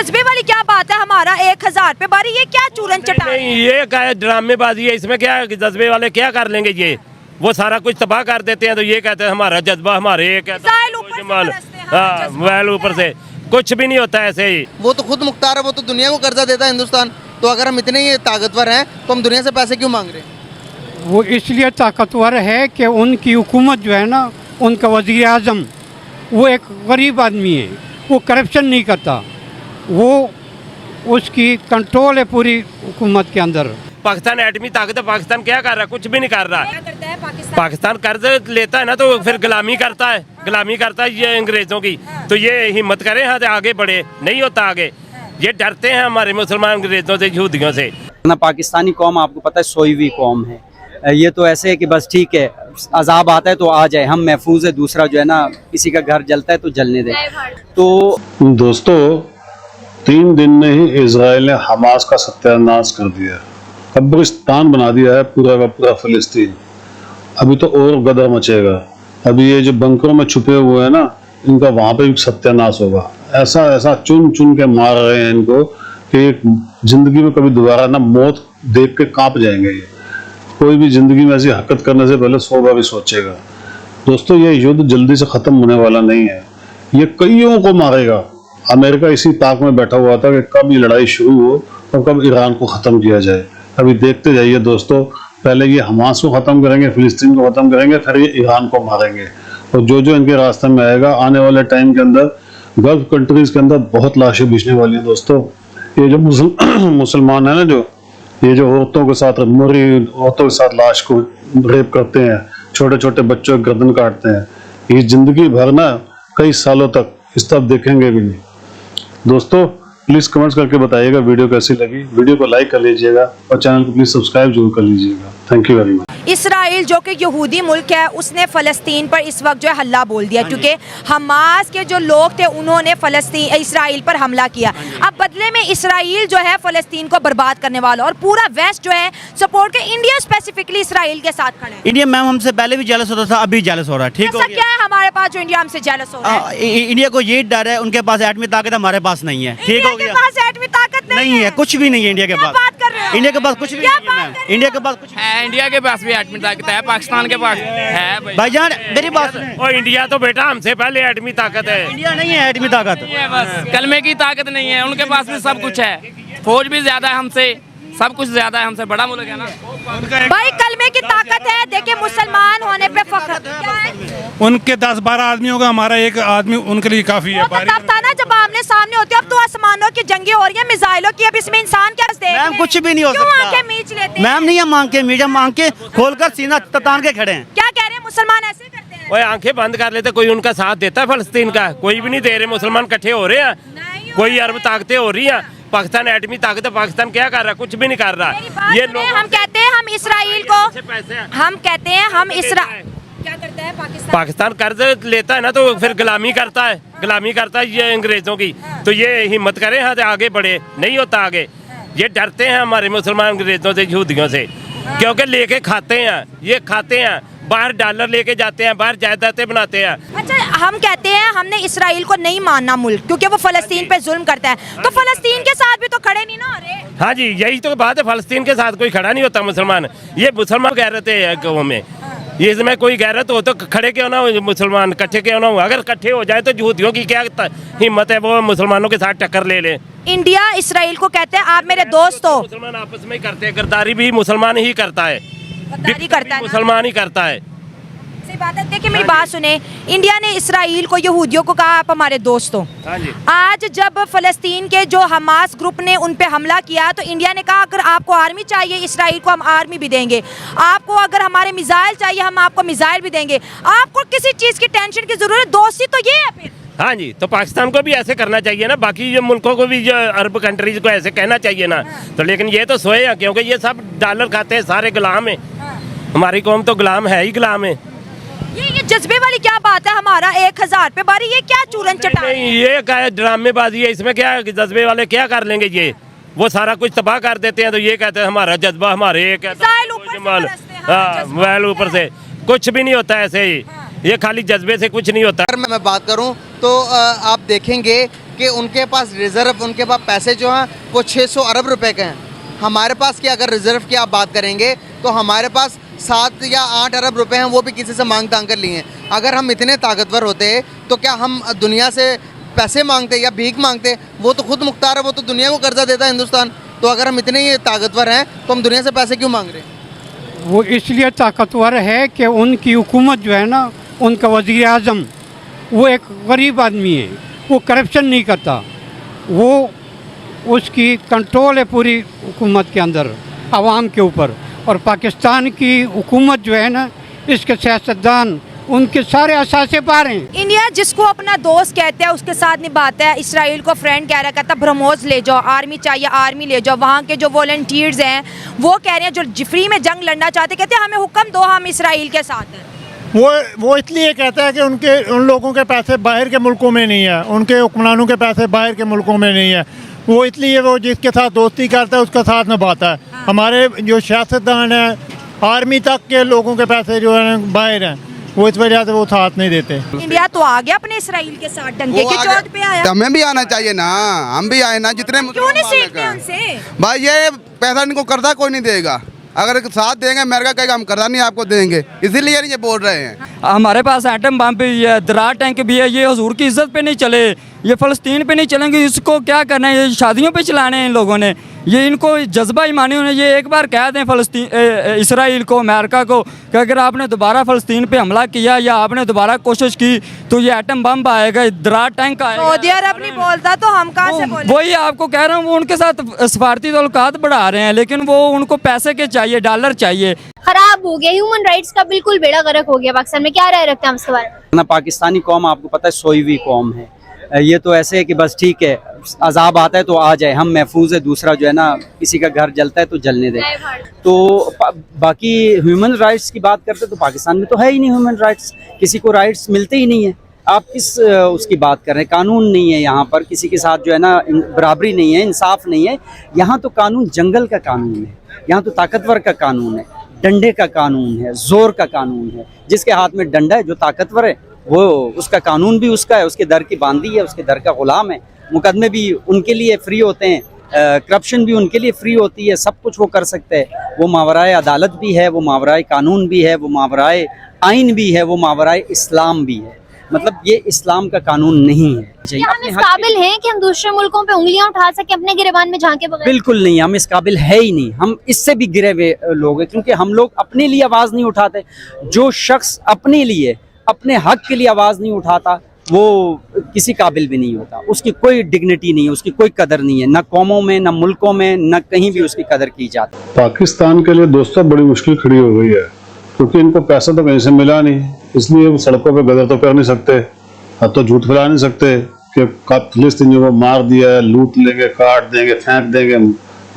जज्बे वाली क्या बात है, हमारा 1000 पे बारी, ये क्या चूरन चटा रहे हैं? ये क्या है, ड्रामेबाजी है, इसमें क्या है, जज्बे वाले क्या कर लेंगे, ये वो सारा कुछ तबाह कर देते हैं, तो ये कहते हैं हमारा जज्बा, हमारे एक मोबाइल ऊपर से कुछ भी नहीं होता ऐसे ही। वो तो खुद मुख्तार है, वो तो दुनिया को कर्जा देता है हिंदुस्तान, तो अगर हम इतने ही ताकतवर हैं तो हम दुनिया से पैसे क्यों मांग रहे हैं? वो इसलिए ताकतवर है कि उनकी हुकूमत जो है ना, उनका वज़ीर आज़म वो एक गरीब आदमी है, वो करप्शन नहीं करता, वो उसकी कंट्रोल है पूरी हुकूमत के अंदर। पाकिस्तान एटमी ताकत है, पाकिस्तान क्या कर रहा है, कुछ भी नहीं कर रहा। क्या करता है पाकिस्तान कर्ज लेता है ना, तो फिर गुलामी करता है ये अंग्रेजों की। तो ये हिम्मत करें हाँ आगे बढ़े, नहीं होता आगे, ये डरते हैं हमारे मुसलमान अंग्रेजों से, यहूदियों से। ना पाकिस्तानी कौम आपको पता है सोईवी कौम है, ये तो ऐसे है कि बस ठीक है अजाब आता है तो आ जाए, हम महफूज है, दूसरा जो है ना किसी का घर जलता है तो जलने दे। तो दोस्तों 3 दिन में ही इजराइल ने हमास का सत्यानाश कर दिया, कब्रिस्तान बना दिया है पूरा का पूरा फिलिस्तीन। अभी तो और गदर मचेगा, अभी ये जो बंकरों में छुपे हुए हैं ना, इनका वहां पे भी सत्यानाश होगा। ऐसा ऐसा चुन चुन के मार रहे हैं इनको कि जिंदगी में कभी दोबारा ना मौत देख के कांप जाएंगे। ये कोई भी जिंदगी में ऐसी हरकत करने से पहले 100 बार भी सोचेगा। दोस्तों ये युद्ध जल्दी से खत्म होने वाला नहीं है, ये कईयों को मारेगा। अमेरिका इसी ताक में बैठा हुआ था कि कब ये लड़ाई शुरू हो और कब ईरान को खत्म किया जाए। अभी देखते जाइए दोस्तों, पहले ये हमास को खत्म करेंगे, फिलिस्तीन को खत्म करेंगे, फिर ये ईरान को मारेंगे। और जो जो इनके रास्ते में आएगा आने वाले टाइम के अंदर गल्फ कंट्रीज के अंदर बहुत लाशें बिछने वाली है। दोस्तों ये जो मुसलमान है ना, जो ये जो औरतों के साथ मरी औरतों के साथ लाश को रेप करते हैं, छोटे छोटे बच्चों की गर्दन काटते हैं, ये जिंदगी भर ना कई सालों तक इस तरफ देखेंगे भी नहीं। दोस्तों प्लीज कमेंट्स करके बताइएगा वीडियो कैसी लगी, वीडियो को लाइक कर लीजिएगा और चैनल को प्लीज सब्सक्राइब जरूर कर लीजिएगा। Thank you very much. Israel जो कि यहूदी मुल्क है, उसने फ़लस्तीन पर इस वक्त जो है हल्ला बोल दिया, क्योंकि हमास के जो लोग थे उन्होंने इसराइल पर हमला किया। अब बदले में इसराइल जो है फ़लस्तीन को बर्बाद करने वाला, और पूरा वेस्ट जो है सपोर्ट के इंडिया स्पेसिफिकली इसराइल के साथ खड़े हैं। इंडिया मैम हमसे पहले भी जेलस होता था, अभी जेलस हो रहा है। ठीक है, क्या है हमारे पास जो इंडिया हमसे जेलस हो रहा है? इंडिया को ये डर है, उनके पास एटमी ताकत, हमारे पास नहीं है। ठीक हो गया, एटमी ताकत नहीं है, कुछ भी नहीं है इंडिया के पास। इंडिया के पास कुछ भी नहीं है, इंडिया के पास कुछ है, इंडिया के पास भी एटमी ताकत है, पाकिस्तान के पास है। भाईजान मेरी बात, और इंडिया तो बेटा हमसे पहले एटमी ताकत है। इंडिया नहीं है एटमी ताकत, बस कलमे की ताकत नहीं है, उनके पास भी सब कुछ है, फौज भी ज्यादा है हमसे, सब कुछ ज्यादा है हमसे, बड़ा मुल्क है ना भाई। कलमे की ताकत है, देखिए मुसलमान होने पे फख्र क्या है? उनके 10-12 आदमी होगा, हमारा एक आदमी उनके लिए काफी है। तब था ना जब आमने सामने होते, अब तो आसमानों की जंगी हो रही है, मिसाइलों की। अब इसमें इंसान क्या देख मैम कुछ भी नहीं हो क्यों सकता। आंखें मीच लेते हैं? मैम नहीं हम आंखें मीच, हम आंखें खोलकर सीना तान के खड़े हैं। क्या कह रहे हैं, मुसलमान ऐसे करते हैं? ओए आंखें बंद कर लेते, कोई उनका साथ देता है फलस्तीन का? कोई भी नहीं दे रहे। मुसलमान इकट्ठे हो रहे हैं, कोई अरब ताकतें हो रही हैं। पाकिस्तान एटमी ताकत है, पाकिस्तान क्या कर रहा है, कुछ भी नहीं कर रहा। ये लोग हम कहते हैं हम इसराइल को, हम कहते हैं हम क्या करता है पाकिस्तान कर्ज लेता है ना, तो फिर गुलामी करता है ये अंग्रेजों की। तो ये हिम्मत करें हाँ आगे बढ़े, नहीं होता आगे, ये डरते हैं हमारे मुसलमान अंग्रेजों से, यहूदियों से, क्योंकि लेके खाते हैं, ये खाते हैं, बाहर डॉलर लेके जाते हैं, बाहर जायदादें बनाते हैं। अच्छा, हम कहते हैं हमने इसराइल को नहीं मानना मुल्क, क्योंकि वो फलस्तीन पे जुल्म करता है, तो फलस्तीन के साथ भी तो खड़े नहीं ना हो रहे। हाँ जी, यही तो बात है, फलस्तीन के साथ कोई खड़ा नहीं होता मुसलमान। ये मुसलमान गैरत है गाँव में, ये इसमें कोई गैरत हो तो खड़े क्यों ना हो मुसलमान, इकट्ठे क्यों ना हो। अगर इकट्ठे हो जाए तो यहूदियों की क्या हिम्मत है, वो मुसलमानों के साथ टक्कर ले ले। इंडिया इसराइल को कहते हैं आप मेरे दोस्त हो। मुसलमान आपस में ही करते हैं, गद्दारी भी मुसलमान ही करता है, मुसलमान ही करता है। सही बात है। देखिए मेरी बात सुने, इंडिया ने इसराइल को, यहूदियों को कहा आप हमारे दोस्त हो। आज जब फलस्तीन के जो हमास ग्रुप ने उन पे हमला किया, तो इंडिया ने कहा अगर आपको आर्मी चाहिए इसराइल को हम आर्मी भी देंगे, आपको अगर हमारे मिसाइल चाहिए हम आपको मिसाइल भी देंगे, आपको किसी चीज की टेंशन की जरूरत, दोस्ती तो ये है फिर। हाँ जी, तो पाकिस्तान को भी ऐसे करना चाहिए ना, बाकी जो मुल्कों को भी, जो अरब कंट्रीज को ऐसे कहना चाहिए ना। तो लेकिन ये तो सोए हैं, क्योंकि ये सब डॉलर खाते हैं, सारे गुलाम है। हमारी कौम तो गुलाम है ही गुलाम है। ये जज्बे वाली क्या बात है, हमारा 1000 पे बारी, ये क्या चूरन चटा रहे हैं? ये क्या है, ड्रामेबाजी है, इसमें क्या है, जज्बे वाले क्या कर लेंगे, ये वो सारा कुछ तबाह कर देते हैं। तो ये कहते हैं हमारा जज्बा, हमारे एक मोबाइल ऊपर से कुछ भी नहीं होता ऐसे ही, ये खाली जज्बे से कुछ नहीं होता। अगर मैं बात करूं तो आप देखेंगे कि उनके पास रिजर्व, उनके पास पैसे जो हैं वो 600 अरब रुपए के हैं। हमारे पास की अगर रिजर्व की आप बात करेंगे तो हमारे पास 7 या 8 अरब रुपए हैं, वो भी किसी से मांग तांग कर लिए हैं। अगर हम इतने ताकतवर होते तो क्या हम दुनिया से पैसे मांगते या भीख मांगते? वो तो खुद मुख्तार है, वो तो दुनिया को कर्जा देता है हिंदुस्तान। तो अगर हम इतने ही ताकतवर हैं तो हम दुनिया से पैसे क्यों मांग रहे हैं? वो इसलिए ताकतवर है कि उनकी हुकूमत जो है ना, उनका वज़ीर आज़म वो एक गरीब आदमी है, वो करप्शन नहीं करता, वो उसकी कंट्रोल है पूरी हुकूमत के अंदर आवाम के ऊपर। और पाकिस्तान की हुकूमत जो है ना, इसके सियासतदान उनके सारे असासे पार हैं। इंडिया जिसको अपना दोस्त कहता है उसके साथ निभाता है। इसराइल को फ्रेंड कह रहा, कहता ब्रह्मोस ले जाओ, आर्मी चाहिए आर्मी ले जाओ। वहाँ के जो वॉलंटियर्स हैं वो कह रहे हैं, जो फ्री में जंग लड़ना चाहते, कहते हैं हमें हुक्म दो, हम इसराइल के साथ हैं। वो इसलिए कहता है कि उन लोगों के पैसे बाहर के मुल्कों में नहीं है, उनके हुक्मरानों के पैसे बाहर के मुल्कों में नहीं है। वो इसलिए वो जिसके साथ दोस्ती करता है उसका साथ निभाता है। हमारे जो सियासतदान है, आर्मी तक के लोगों के पैसे जो है बाहर हैं, वो इस वजह से वो साथ नहीं देते। इंडिया तो आ गया अपने इसराइल के साथ, डंके की चोट पे आया। हमें भी आना चाहिए ना, हम भी आए ना। जितने क्यों नहीं सीखते उनसे? भाई ये पैसा इनको कर्जा कोई नहीं देगा। अगर साथ देंगे, अमेरिका कहेगा हम कर्जा नहीं आपको देंगे, इसीलिए ये बोल रहे हैं। हमारे पास एटम बम भी है, दरार टैंक भी है, ये हुजूर की इज्जत पे नहीं चले, ये फ़लस्तीन पे नहीं चलेंगे। इसको क्या करना है, ये शादियों पे चलाने हैं इन लोगों ने। ये इनको जज्बा ईमानी होने, ये एक बार कह दें फ़लस्तीन इसराइल को, अमेरिका को कि अगर आपने दोबारा फ़लस्तीन पे हमला किया या आपने दोबारा कोशिश की तो ये एटम बम आएगा, दरार टैंक आएगा। सऊदी अरब नहीं बोलता तो हम कहाँ से बोलें? वही आपको कह रहा हूँ, वो उनके साथ सफारती ताल्लुकात बढ़ा रहे हैं, लेकिन वो उनको पैसे के चाहिए, डॉलर चाहिए। खराब हो गया, ह्यूमन राइट्स का बिल्कुल बेड़ा गर्क हो गया पाकिस्तान में। क्या राय रखते हैं हम इसके बारे में? ना पाकिस्तानी कौम आपको पता है सोई हुई कौम है। ये तो ऐसे है कि बस ठीक है, अजाब आता है तो आ जाए, हम महफूज है, दूसरा जो है ना किसी का घर जलता है तो जलने दे। तो बाकी ह्यूमन राइट्स की बात करते तो पाकिस्तान में तो है ही नहीं ह्यूमन राइट्स, किसी को राइट्स मिलते ही नहीं है। आप किस उसकी बात कर रहे हैं? कानून नहीं है यहाँ पर, किसी के साथ जो है ना बराबरी नहीं है, इंसाफ नहीं है। यहाँ तो कानून जंगल का कानून है, यहाँ तो ताकतवर का कानून है, डंडे का कानून है, जोर का कानून है। जिसके हाथ में डंडा है, जो ताकतवर है, वो उसका कानून भी उसका है, उसके दर की बांदी है, उसके दर का गुलाम है। मुकदमे भी उनके लिए फ्री होते हैं, करप्शन भी उनके लिए फ्री होती है, सब कुछ वो कर सकते हैं। वो मावराए अदालत भी है, वो मावराए कानून भी है, वो मावराए आइन भी है, वो मावराए इस्लाम भी है। मतलब ये इस्लाम का कानून नहीं है। क्या हम इस काबिल हैं कि हम दूसरे मुल्कों पे उंगलियां उठा सके अपने गिरेबान में झांके बगैर? बिल्कुल नहीं, हम इस काबिल है ही नहीं। हम इससे भी गिरे हुए लोग हैं, क्योंकि हम लोग अपने लिए आवाज़ नहीं उठाते। जो शख्स अपने लिए, अपने हक के लिए आवाज़ नहीं उठाता, वो किसी काबिल भी नहीं होता। उसकी कोई डिग्निटी नहीं है, उसकी कोई कदर नहीं है, न कौमों में, न मुल्कों में, न कहीं भी उसकी कदर की जाती। पाकिस्तान के लिए दोस्तों बड़ी मुश्किल खड़ी हो गई है, क्योंकि इनको पैसा तो कहीं से मिला नहीं, इसलिए वो सड़कों पे गदर तो कर नहीं सकते, तो झूठ फैला नहीं सकते कि फिलिस्तीनियों को मार दिया है, लूट लेंगे, काट देंगे, फेंक देंगे,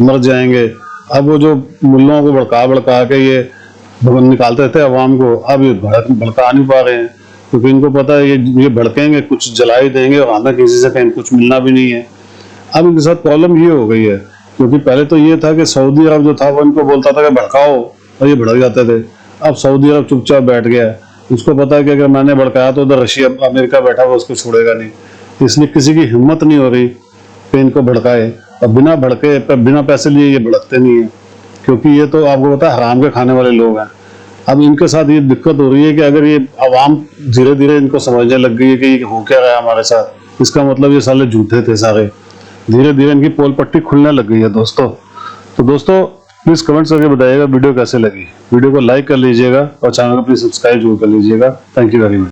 मर जाएंगे। अब वो जो मुल्लों को भड़का के ये निकालते थे अवाम को, अब ये भड़का नहीं पा रहे हैं, क्योंकि इनको पता है ये भड़केंगे, कुछ जला ही देंगे और आधा किसी से कहीं कुछ मिलना भी नहीं है। अब इनके साथ प्रॉब्लम ये हो गई है, क्योंकि पहले तो ये था कि सऊदी अरब जो था वो इनको बोलता था कि भड़काओ, और ये भड़क जाते थे। अब सऊदी अरब चुपचाप बैठ गया, उसको पता है कि अगर मैंने भड़काया तो उधर रशिया अमेरिका बैठा हुआ उसको छोड़ेगा नहीं, इसलिए किसी की हिम्मत नहीं हो रही कि इनको भड़काए। और बिना भड़के, बिना पैसे लिए ये भड़कते नहीं है, क्योंकि ये तो आपको पता है हराम के खाने वाले लोग हैं। अब इनके साथ ये दिक्कत हो रही है कि अगर ये आवाम धीरे धीरे इनको समझने लग गई है कि ये हो क्या रहा है हमारे साथ, इसका मतलब ये साले झूठे थे सारे, धीरे धीरे इनकी पोल पट्टी खुलने लग गई है दोस्तों। तो दोस्तों प्लीज कमेंट्स करके बताइएगा वीडियो कैसे लगी। वीडियो को लाइक कर लीजिएगा और चैनल को प्लीज सब्सक्राइब जरूर कर लीजिएगा। Thank you very much.